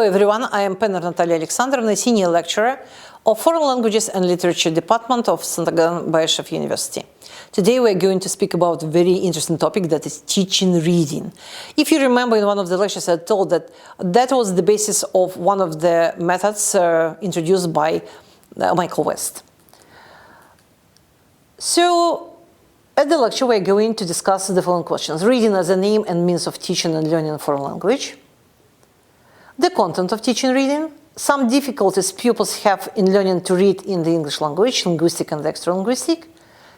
everyone, I am Penner Natalia Alexandrovna, Senior Lecturer of Foreign Languages and Literature Department of Santagan Bayeshov University. Today we are going to speak about a very interesting topic, that is teaching reading. If you remember, in one of the lectures I told that that was the basis of one of the methods introduced by Michael West. So at the lecture we are going to discuss the following questions: reading as a name and means of teaching and learning a foreign language, the content of teaching reading, some difficulties pupils have in learning to read in the English language, linguistic and extra-linguistic,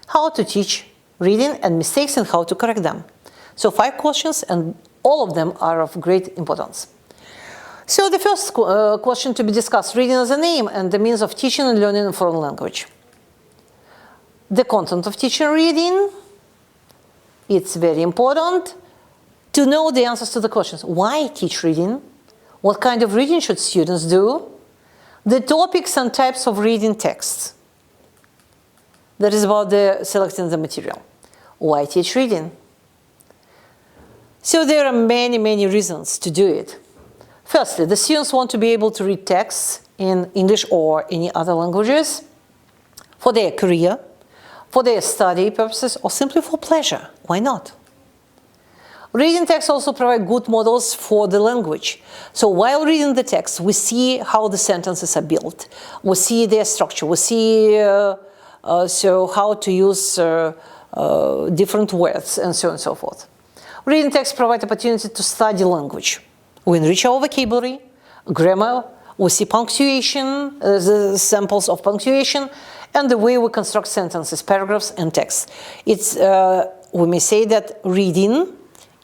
how to teach reading and mistakes and how to correct them. So 5 questions, and all of them are of great importance. So the first question to be discussed: reading as a name and the means of teaching and learning a foreign language. The content of teaching reading, it's very important to know the answers to the questions. Why teach reading? What kind of reading should students do? The topics and types of reading texts. That is about selecting the material. Why teach reading? So there are many, many reasons to do it. Firstly, the students want to be able to read texts in English or any other languages for their career, for their study purposes, or simply for pleasure. Why not? Reading texts also provide good models for the language. So while reading the text, we see how the sentences are built. We see their structure. We see how to use different words, and so on and so forth. Reading texts provide opportunity to study language. We enrich our vocabulary, grammar. We see punctuation, the samples of punctuation, and the way we construct sentences, paragraphs, and texts. We may say that reading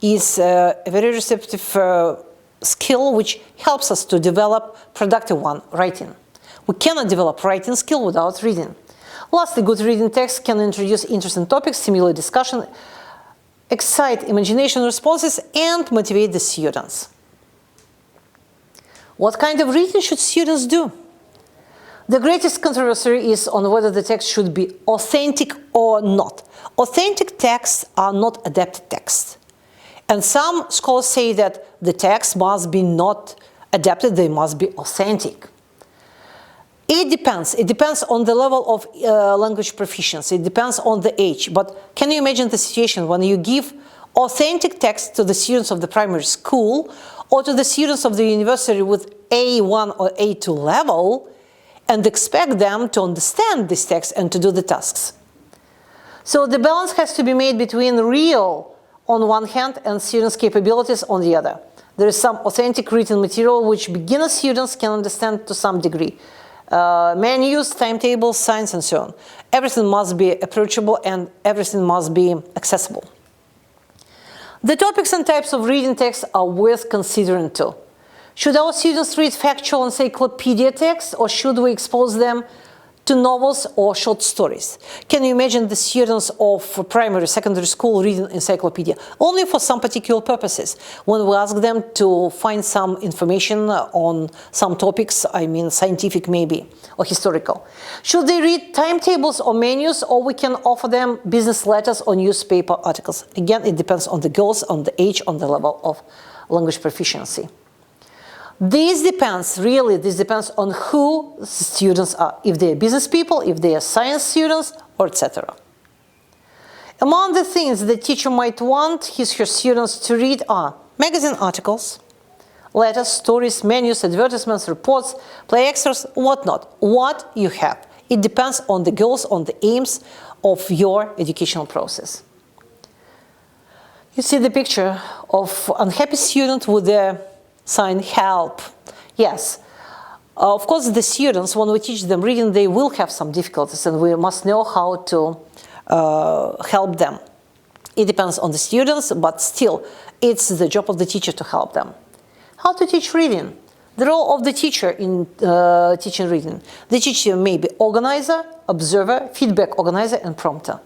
is a very receptive skill which helps us to develop productive one, writing. We cannot develop writing skill without reading. Lastly, good reading text can introduce interesting topics, stimulate discussion, excite imagination responses, and motivate the students. What kind of reading should students do? The greatest controversy is on whether the text should be authentic or not. Authentic texts are not adapted texts. And some scholars say that the text must be not adapted, they must be authentic. It depends. It depends on the level of language proficiency. It depends on the age. But can you imagine the situation when you give authentic text to the students of the primary school or to the students of the university with A1 or A2 level and expect them to understand this text and to do the tasks? So the balance has to be made between real on one hand and students' capabilities on the other. There is some authentic written material which beginner students can understand to some degree. Menus, timetables, signs, and so on. Everything must be approachable and everything must be accessible. The topics and types of reading text are worth considering too. Should our students read factual encyclopedia texts, or should we expose them to novels or short stories? Can you imagine the students of primary, secondary school reading encyclopedia only for some particular purposes? When we ask them to find some information on some topics, I mean scientific maybe, or historical. Should they read timetables or menus, or we can offer them business letters or newspaper articles? Again, it depends on the goals, on the age, on the level of language proficiency. This depends on who the students are, if they are business people, if they are science students, or etc. Among the things the teacher might want her students to read are magazine articles, letters, stories, menus, advertisements, reports, play extras, whatnot. What you have. It depends on the goals, on the aims of your educational process. You see the picture of unhappy student with the sign help. Yes, of course the students, when we teach them reading, they will have some difficulties and we must know how to help them. It depends on the students, but still it's the job of the teacher to help them. How to teach reading? The role of the teacher in teaching reading. The teacher may be organizer, observer, feedback organizer, and prompter.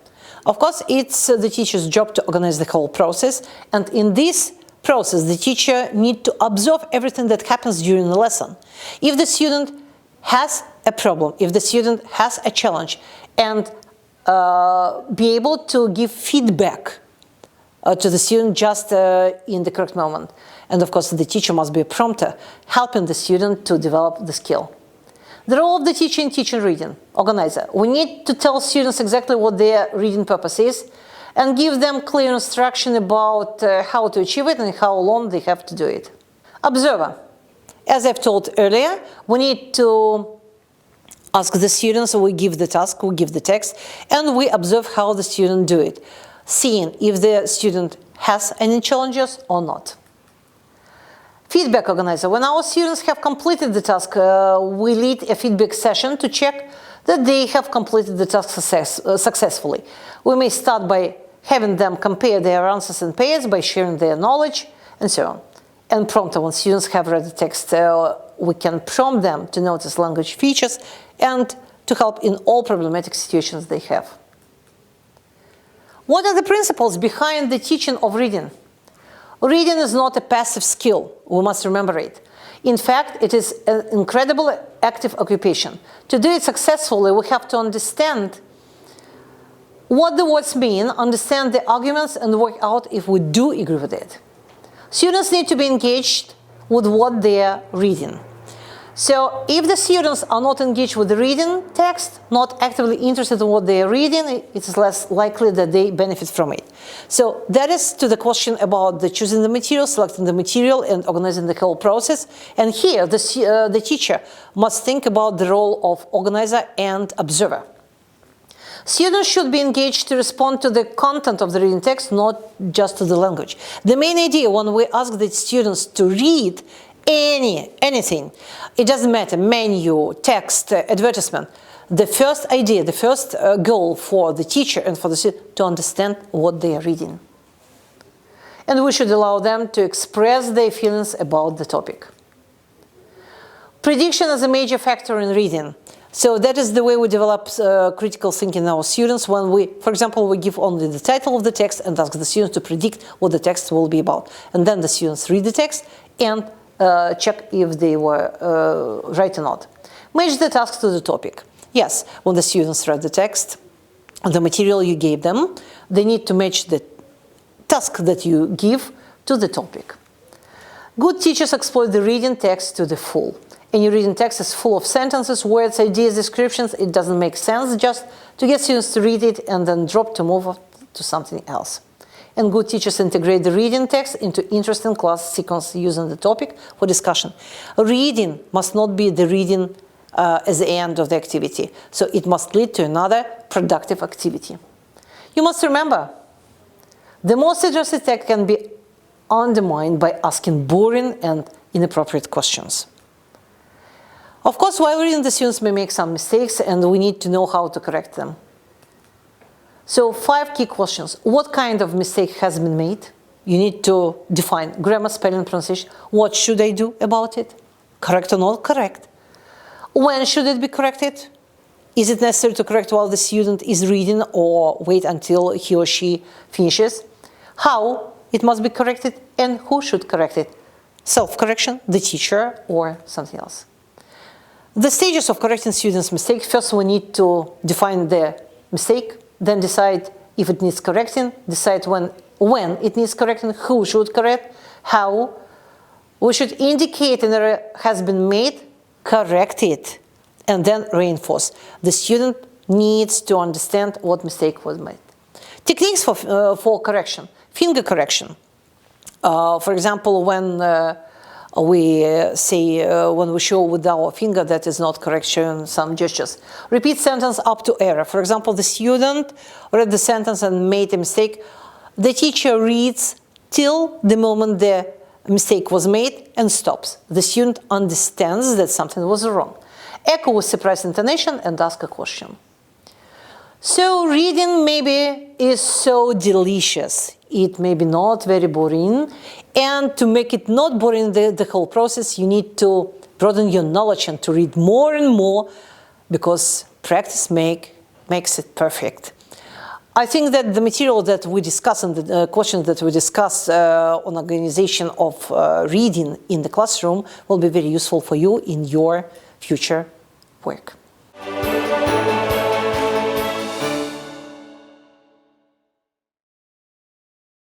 Of course, it's the teacher's job to organize the whole process, and in this process, the teacher needs to observe everything that happens during the lesson. If the student has a problem, if the student has a challenge, and be able to give feedback to the student just in the correct moment. And of course, the teacher must be a prompter, helping the student to develop the skill. The role of the teacher in teaching reading, organizer. We need to tell students exactly what their reading purpose is and give them clear instruction about how to achieve it and how long they have to do it. Observer. As I've told earlier, we need to ask the students, we give the task, we give the text, and we observe how the student do it, seeing if the student has any challenges or not. Feedback organizer. When our students have completed the task, we lead a feedback session to check that they have completed the task successfully. We may start by having them compare their answers in pairs, by sharing their knowledge, and so on. And prompter. When students have read the text, we can prompt them to notice language features and to help in all problematic situations they have. What are the principles behind the teaching of reading? Reading is not a passive skill. We must remember it. In fact, it is an incredibly active occupation. To do it successfully, we have to understand what the words mean, understand the arguments, and work out if we do agree with it. Students need to be engaged with what they are reading. So if the students are not engaged with the reading text, not actively interested in what they are reading, it's less likely that they benefit from it. So that is to the question about the choosing the material, selecting the material, and organizing the whole process. And here, the teacher must think about the role of organizer and observer. Students should be engaged to respond to the content of the reading text, not just to the language. The main idea when we ask the students to read anything, it doesn't matter, menu, text, advertisement, the first idea, the first goal for the teacher and for the student to understand what they are reading. And we should allow them to express their feelings about the topic. Prediction is a major factor in reading. So that is the way we develop critical thinking in our students when we, for example, we give only the title of the text and ask the students to predict what the text will be about. And then the students read the text and check if they were right or not. Match the task to the topic. Yes, when the students read the text, the material you gave them, they need to match the task that you give to the topic. Good teachers exploit the reading text to the full. Any reading text is full of sentences, words, ideas, descriptions. It doesn't make sense just to get students to read it and then drop to move on to something else. And good teachers integrate the reading text into interesting class sequence using the topic for discussion. Reading must not be the reading as the end of the activity. So it must lead to another productive activity. You must remember, the most interesting text can be undermined by asking boring and inappropriate questions. Of course, while reading, the students may make some mistakes, and we need to know how to correct them. So 5 key questions. What kind of mistake has been made? You need to define grammar, spelling, pronunciation. What should I do about it? Correct or not correct? When should it be corrected? Is it necessary to correct while the student is reading or wait until he or she finishes? How it must be corrected and who should correct it? Self-correction, the teacher, or something else. The stages of correcting students' mistakes. First, we need to define the mistake, then decide if it needs correcting, decide when it needs correcting, who should correct, how. We should indicate an error has been made, correct it, and then reinforce. The student needs to understand what mistake was made. Techniques for correction. Finger correction. For example, when we when we show with our finger that is not correct, showing some gestures. Repeat sentence up to error. For example, the student read the sentence and made a mistake. The teacher reads till the moment the mistake was made and stops. The student understands that something was wrong. Echo with surprised intonation and ask a question. So reading maybe is so delicious. It may be not very boring. And to make it not boring, the whole process, you need to broaden your knowledge and to read more and more, because practice makes it perfect. I think that the material that we discuss and the questions that we discuss on organization of reading in the classroom will be very useful for you in your future work.